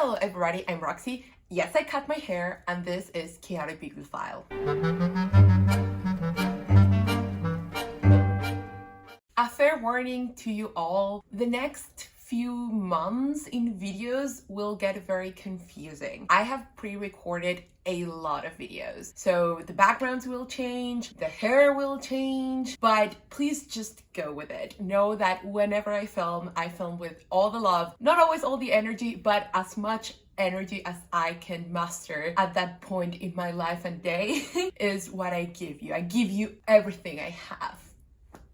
Hello everybody, I'm Roxy. Yes, I cut my hair and this is Chaotic Bibliophile. A fair warning to you all, the next few months in videos will get very confusing. I have pre-recorded a lot of videos, so the backgrounds will change, the hair will change, but please just go with it. Know that whenever I film with all the love, not always all the energy, but as much energy as I can muster at that point in my life and day is what I give you. I give you everything I have.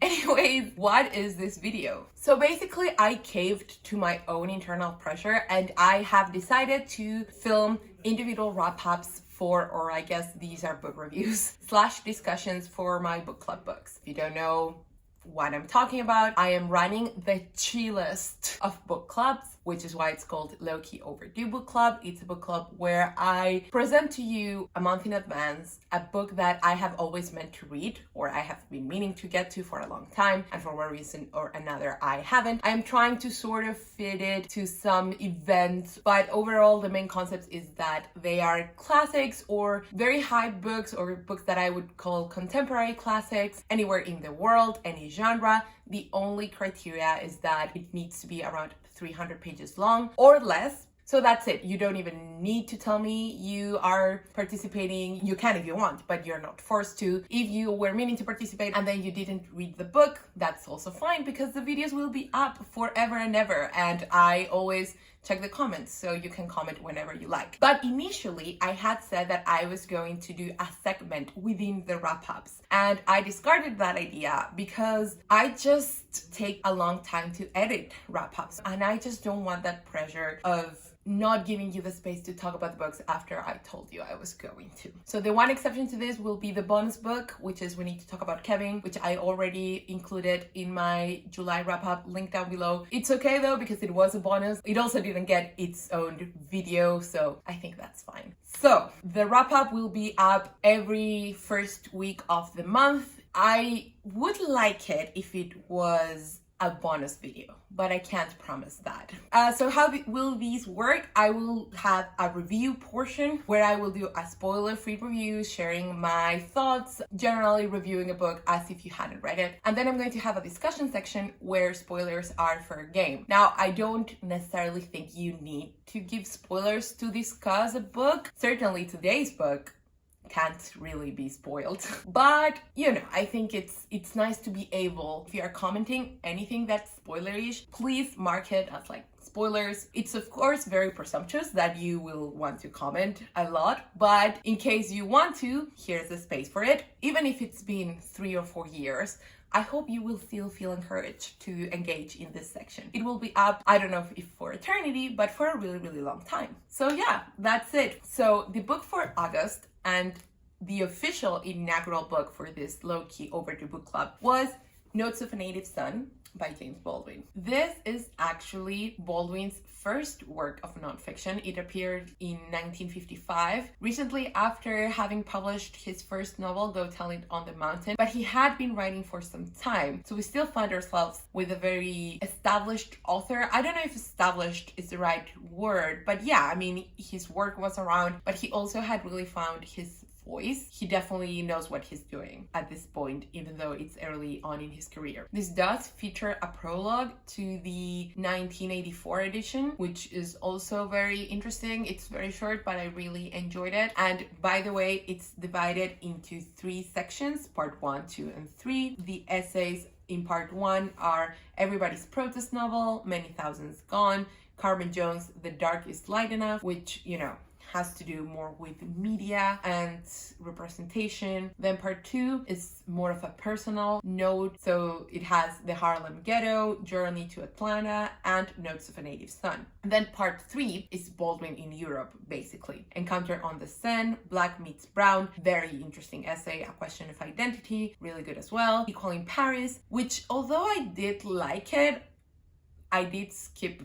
Anyways, what is this video? So basically, I caved to my own internal pressure and I have decided to film individual wrap-ups for, or I guess these are book reviews / discussions for my book club books. If you don't know what I'm talking about, I am running the chillest of book clubs, which is why it's called Low-Key Overdue Book Club. It's a book club where I present to you a month in advance a book that I have always meant to read, or I have been meaning to get to for a long time, and for one reason or another I haven't. I'm trying to sort of fit it to some events, but overall the main concept is that they are classics or very hype books, or books that I would call contemporary classics, anywhere in the world, any genre. The only criteria is that it needs to be around 300 pages long or less. So that's it. You don't even need to tell me you are participating. You can if you want, but you're not forced to. If you were meaning to participate and then you didn't read the book, that's also fine because the videos will be up forever and ever. And I always check the comments, so you can comment whenever you like. But initially, I had said that I was going to do a segment within the wrap-ups. And I discarded that idea because I just take a long time to edit wrap-ups. And I just don't want that pressure of not giving you the space to talk about the books after I told you I was going to. So the one exception to this will be the bonus book, which is We Need to Talk About Kevin, which I already included in my July wrap-up, link down below. It's okay though, because it was a bonus. It also didn't get its own video, so I think that's fine. So the wrap-up will be up every first week of the month. I would like it if it was a bonus video, but I can't promise that. So how will these work? I will have a review portion where I will do a spoiler-free review, sharing my thoughts, generally reviewing a book as if you hadn't read it. And then I'm going to have a discussion section where spoilers are for a game. Now, I don't necessarily think you need to give spoilers to discuss a book. Certainly today's book can't really be spoiled, but you know, I think it's nice to be able, if you are commenting anything that's spoilerish, please mark it as like spoilers. It's of course very presumptuous that you will want to comment a lot, but in case you want to, here's the space for it. Even if it's been 3 or 4 years, I hope you will still feel encouraged to engage in this section. It will be up, I don't know if for eternity, but for a really, really long time. So yeah, that's it. So the book for August and the official inaugural book for this Low-Key Overdue Book Club was Notes of a Native Son by James Baldwin. This is actually Baldwin's first work of nonfiction. It appeared in 1955, recently after having published his first novel, Go Tell It on the Mountain, but he had been writing for some time. So we still find ourselves with a very established author. I don't know if established is the right word, but yeah, I mean, his work was around, but he also had really found his voice. He definitely knows what he's doing at this point, even though it's early on in his career. This does feature a prologue to the 1984 edition, which is also very interesting. It's very short, but I really enjoyed it. And by the way, it's divided into 3 sections, part 1, 2, and 3. The essays in part 1 are Everybody's Protest Novel, Many Thousands Gone, Carmen Jones, The Dark is Light Enough, which, you know, has to do more with media and representation. Then part 2 is more of a personal note. So it has The Harlem Ghetto, Journey to Atlanta, and Notes of a Native Son. And then part 3 is Baldwin in Europe, basically. Encounter on the Seine, Black Meets Brown, very interesting essay, A Question of Identity, really good as well. Equal in Paris, which although I did like it, I did skip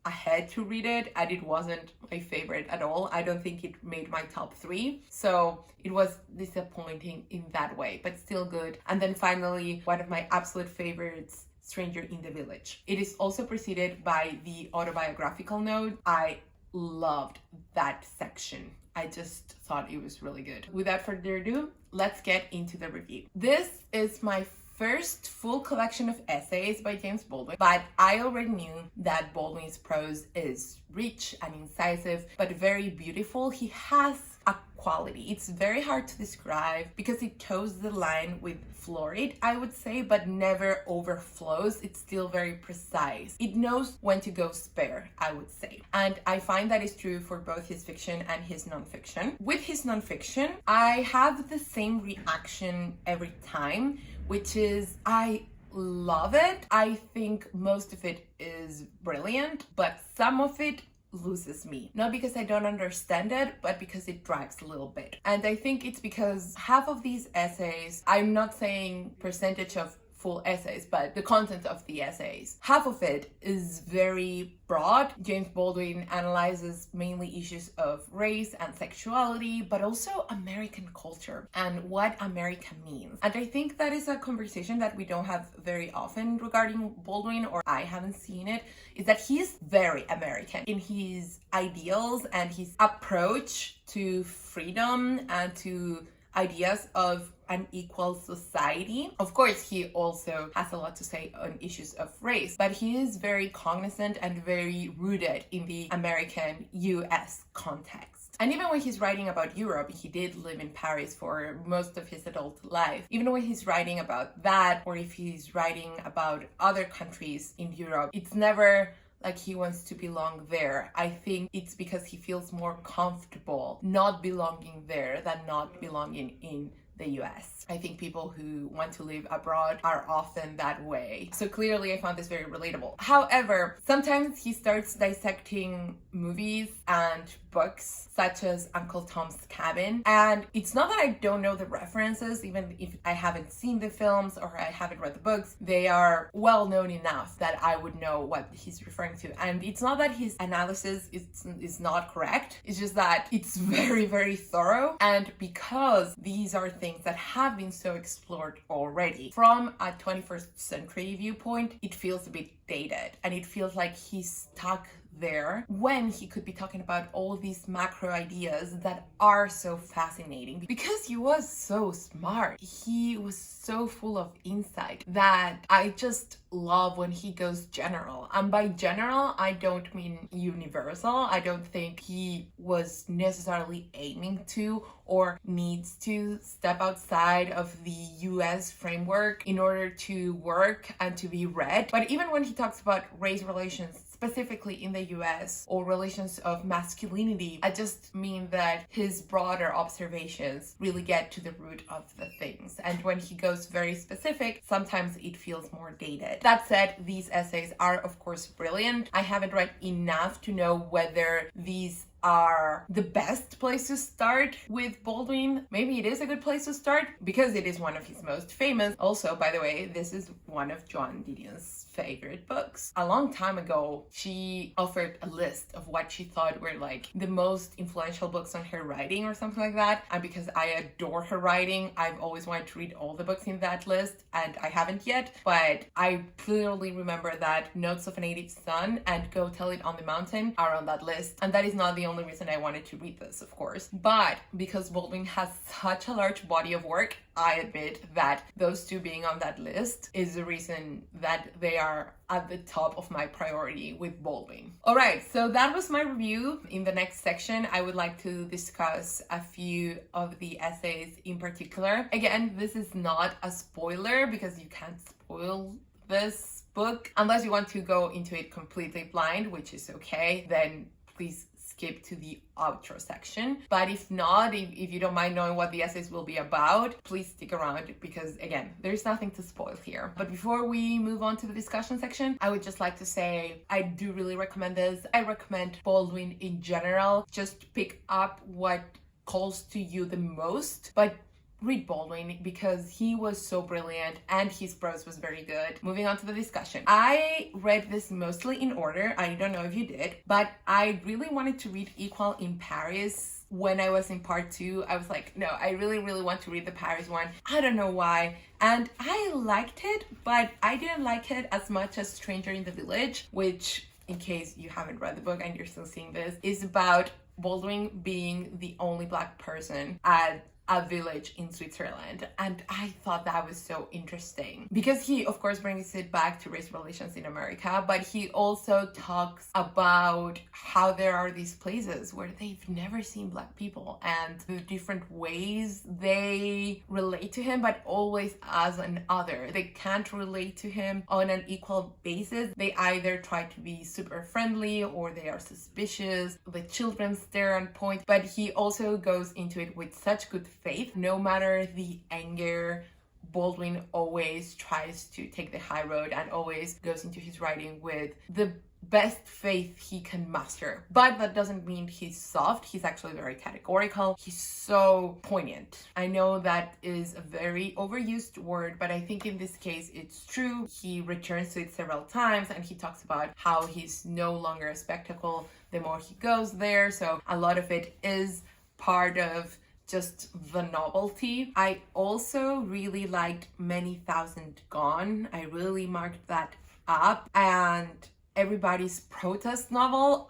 ahead to read it, and it wasn't my favorite at all. I don't think it made my top 3, so it was disappointing in that way, but still good. And then finally, one of my absolute favorites, Stranger in the Village. It is also preceded by the autobiographical note. I loved that section. I just thought it was really good. Without further ado, let's get into the review. This is my first full collection of essays by James Baldwin, but I already knew that Baldwin's prose is rich and incisive, but very beautiful. He has a quality. It's very hard to describe because it toes the line with florid, I would say, but never overflows. It's still very precise. It knows when to go spare, I would say. And I find that is true for both his fiction and his nonfiction. With his nonfiction, I have the same reaction every time, which is I love it. I think most of it is brilliant, but some of it loses me. Not because I don't understand it, but because it drags a little bit. And I think it's because half of these essays, I'm not saying percentage of full essays, but the content of the essays, half of it is very broad. James Baldwin analyzes mainly issues of race and sexuality, but also American culture and what America means. And I think that is a conversation that we don't have very often regarding Baldwin, or I haven't seen it, is that he's very American in his ideals and his approach to freedom and to ideas of an equal society. Of course, he also has a lot to say on issues of race, but he is very cognizant and very rooted in the American US context. And even when he's writing about Europe, he did live in Paris for most of his adult life. Even when he's writing about that, or if he's writing about other countries in Europe, it's never like he wants to belong there. I think it's because he feels more comfortable not belonging there than not belonging in the US. I think people who want to live abroad are often that way. So clearly I found this very relatable. However, sometimes he starts dissecting movies and books such as Uncle Tom's Cabin. And it's not that I don't know the references, even if I haven't seen the films or I haven't read the books, they are well known enough that I would know what he's referring to. And it's not that his analysis is not correct, it's just that it's very, very thorough. And because these are things that have been so explored already from a 21st century viewpoint, it feels a bit dated and it feels like he's stuck there when he could be talking about all these macro ideas that are so fascinating. Because he was so smart, he was so full of insight that I just love when he goes general. And by general, I don't mean universal. I don't think he was necessarily aiming to or needs to step outside of the US framework in order to work and to be read. But even when he talks about race relations, specifically in the US, or relations of masculinity, I just mean that his broader observations really get to the root of the things. And when he goes very specific, sometimes it feels more dated. That said, these essays are of course brilliant. I haven't read enough to know whether these are the best place to start with Baldwin. Maybe it is a good place to start because it is one of his most famous. Also, by the way, this is one of Joan Didion's favorite books. A long time ago, she offered a list of what she thought were like the most influential books on her writing or something like that. And because I adore her writing, I've always wanted to read all the books in that list and I haven't yet, but I clearly remember that Notes of a Native Son and Go Tell It on the Mountain are on that list. And that is not the only reason I wanted to read this, of course. But because Baldwin has such a large body of work, I admit that those two being on that list is the reason that they are at the top of my priority with Baldwin. Alright, so that was my review. In the next section, I would like to discuss a few of the essays in particular. Again, this is not a spoiler because you can't spoil this book unless you want to go into it completely blind, which is okay. Then please skip to the outro section. But if not, if you don't mind knowing what the essays will be about, please stick around because again, there's nothing to spoil here. But before we move on to the discussion section, I would just like to say I do really recommend this. I recommend Baldwin in general. Just pick up what calls to you the most, but read Baldwin because he was so brilliant and his prose was very good. Moving on to the discussion. I read this mostly in order. I don't know if you did, but I really wanted to read Equal in Paris. When I was in part 2, I was like, no, I really want to read the Paris one. I don't know why. And I liked it, but I didn't like it as much as Stranger in the Village, which in case you haven't read the book and you're still seeing this, is about Baldwin being the only Black person at a village in Switzerland. And I thought that was so interesting because he, of course, brings it back to race relations in America, but he also talks about how there are these places where they've never seen Black people and the different ways they relate to him, but always as an other. They can't relate to him on an equal basis. They either try to be super friendly or they are suspicious. The children stare and point, but he also goes into it with such good faith. No matter the anger, Baldwin always tries to take the high road and always goes into his writing with the best faith he can master. But that doesn't mean he's soft. He's actually very categorical. He's so poignant. I know that is a very overused word, but I think in this case it's true. He returns to it several times and he talks about how he's no longer a spectacle the more he goes there. So a lot of it is part of just the novelty. I also really liked Many Thousand Gone. I really marked that up. And Everybody's Protest novel,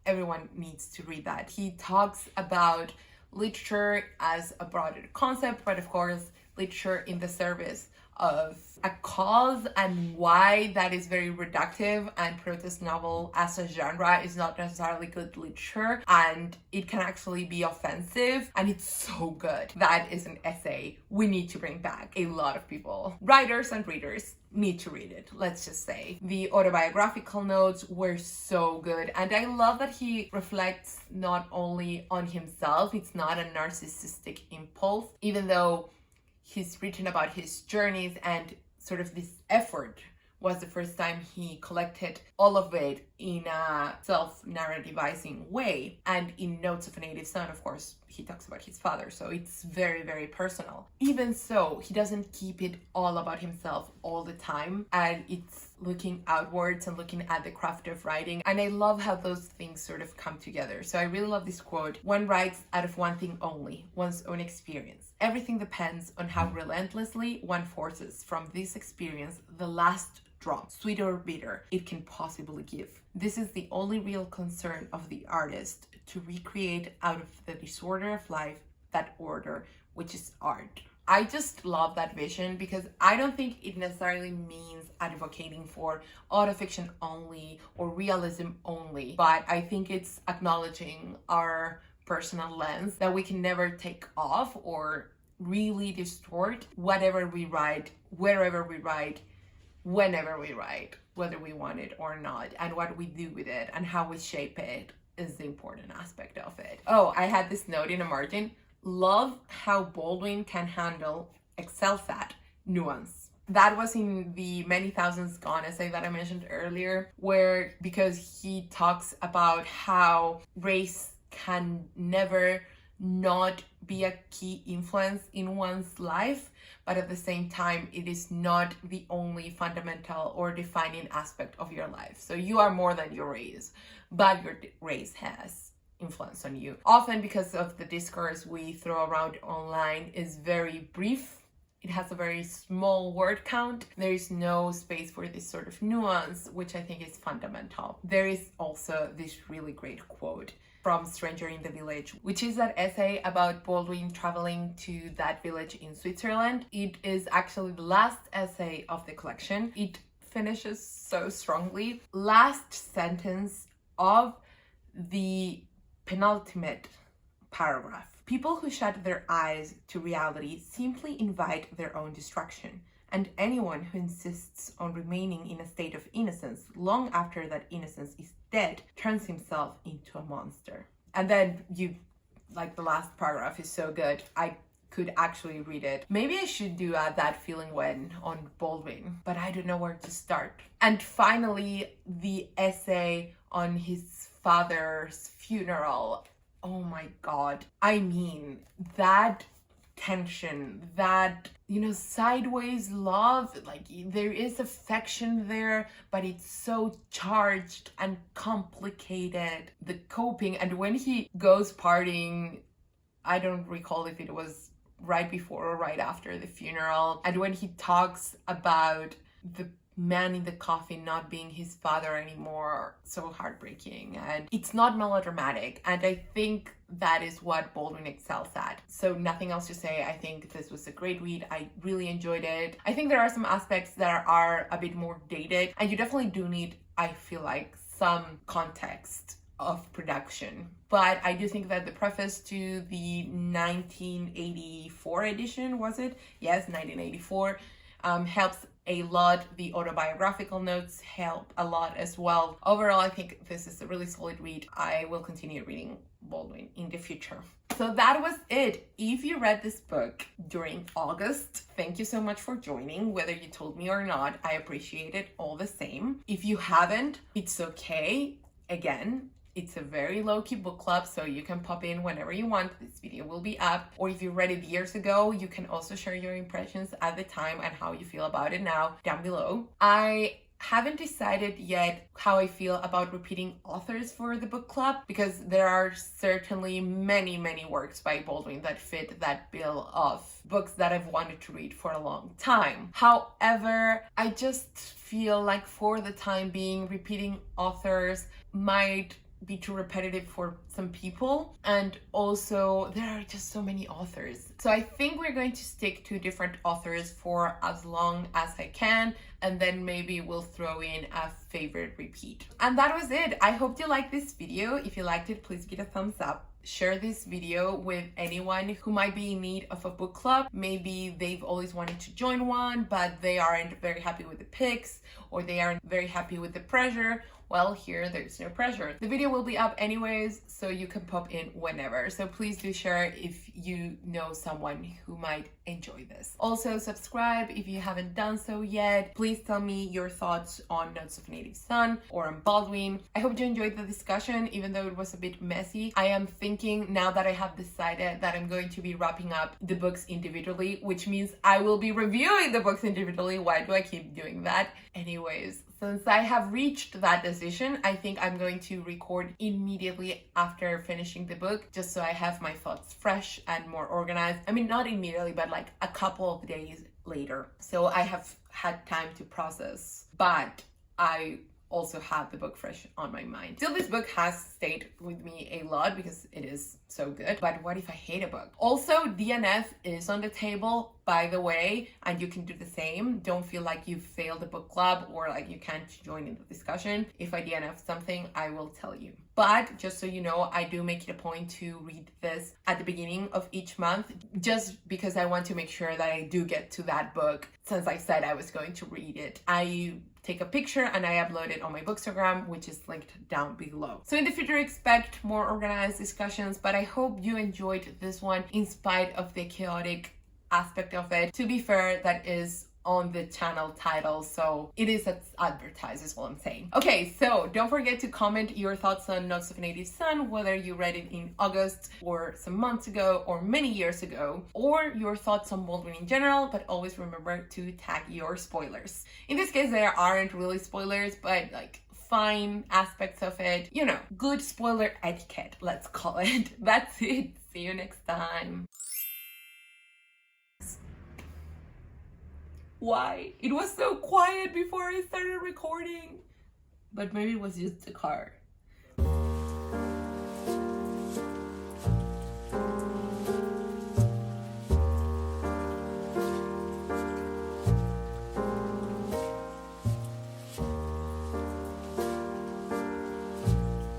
everyone needs to read that. He talks about literature as a broader concept, but of course literature in the service of a cause and why that is very reductive, and protest novel as a genre is not necessarily good literature and it can actually be offensive, and it's so good. That is an essay we need to bring back. A lot of people, writers and readers, need to read it, let's just say. The autobiographical notes were so good, and I love that he reflects not only on himself. It's not a narcissistic impulse, even though he's written about his journeys, and sort of this effort was the first time he collected all of it in a self-narrativizing way. And in Notes of a Native Son, of course, he talks about his father, so it's very, very personal. Even so, he doesn't keep it all about himself all the time, and it's looking outwards and looking at the craft of writing. And I love how those things sort of come together. So I really love this quote: "One writes out of one thing only, one's own experience. Everything depends on how relentlessly one forces from this experience the last drop, sweet or bitter, it can possibly give. This is the only real concern of the artist, to recreate out of the disorder of life that order, which is art." I just love that vision, because I don't think it necessarily means advocating for autofiction only or realism only, but I think it's acknowledging our personal lens that we can never take off or really distort whatever we write, wherever we write, whenever we write, whether we want it or not, and what we do with it and how we shape it is the important aspect of it. Oh, I had this note in a margin: love how Baldwin can handle, excels at, nuance. That was in the Many Thousands Gone essay that I mentioned earlier, where, because he talks about how race can never not be a key influence in one's life, but at the same time, it is not the only fundamental or defining aspect of your life. So you are more than your race, but your race has influence on you. Often, because of the discourse we throw around online is very brief, it has a very small word count. There is no space for this sort of nuance, which I think is fundamental. There is also this really great quote from Stranger in the Village, which is that essay about Baldwin traveling to that village in Switzerland. It is actually the last essay of the collection. It finishes so strongly. Last sentence of the penultimate paragraph: "People who shut their eyes to reality simply invite their own destruction, and anyone who insists on remaining in a state of innocence long after that innocence is dead turns himself into a monster." And then the last paragraph is so good. I could actually read it. Maybe I should do That Feeling When on Baldwin, but I don't know where to start. And finally, the essay on his father's funeral. Oh my God. I mean, that tension, that, sideways love, there is affection there, but it's so charged and complicated. The coping, and when he goes partying, I don't recall if it was right before or right after the funeral, and when he talks about the man in the coffin not being his father anymore so heartbreaking, and it's not melodramatic, and I think that is what Baldwin excels at. So nothing else to say. I think this was a great read. I really enjoyed it. I think there are some aspects that are a bit more dated, and you definitely do need, I feel like, some context of production. But I do think that the preface to the 1984 edition, was it? Yes, 1984, helps a lot. The autobiographical notes help a lot as well. Overall, I think this is a really solid read. I will continue reading Baldwin in the future. So that was it. If you read this book during August, thank you so much for joining. Whether you told me or not, I appreciate it all the same. If you haven't, it's okay. Again, it's a very low-key book club, so you can pop in whenever you want. This video will be up. Or if you read it years ago, you can also share your impressions at the time and how you feel about it now down below. I haven't decided yet how I feel about repeating authors for the book club, because there are certainly many works by Baldwin that fit that bill of books that I've wanted to read for a long time. However, I just feel like for the time being, repeating authors might be too repetitive for some people, and also there are just so many authors. So I think we're going to stick to different authors for as long as I can, and then maybe we'll throw in a favorite repeat. And that was it. I hope you liked this video. If you liked it, please give it a thumbs up. Share this video with anyone who might be in need of a book club. Maybe they've always wanted to join one, but they aren't very happy with the picks, or they aren't very happy with the pressure. Well, here there's no pressure. The video will be up anyways, so you can pop in whenever. So please do share if you know someone who might enjoy this. Also, subscribe if you haven't done so yet. Please tell me your thoughts on Notes of a Native Son or on Baldwin. I hope you enjoyed the discussion, even though it was a bit messy. I am thinking, now that I have decided, that I'm going to be wrapping up the books individually, which means I will be reviewing the books individually. Why do I keep doing that? Anyways, since I have reached that decision, I think I'm going to record immediately after finishing the book, just so I have my thoughts fresh and more organized. I mean, not immediately, but like a couple of days later. So I have had time to process, but I also have the book fresh on my mind. Still, this book has stayed with me a lot because it is so good. But what if I hate a book? Also, DNF is on the table, by the way, and you can do the same. Don't feel like you failed the book club or like you can't join in the discussion. If I DNF something, I will tell you. But just so you know, I do make it a point to read this at the beginning of each month, just because I want to make sure that I do get to that book. Since I said I was going to read it, I take a picture and I upload it on my Bookstagram, which is linked down below. So in the future, expect more organized discussions, but I hope you enjoyed this one in spite of the chaotic aspect of it. To be fair, that is on the channel title, so it is as advertised, is what I'm saying. Okay, so don't forget to comment your thoughts on Notes of a Native Son, whether you read it in August or some months ago or many years ago, or your thoughts on Baldwin in general, but always remember to tag your spoilers. In this case, there aren't really spoilers, but like fine aspects of it, you know, good spoiler etiquette, let's call it. That's it. See you next time. Why? It was so quiet before I started recording. But maybe it was just the car.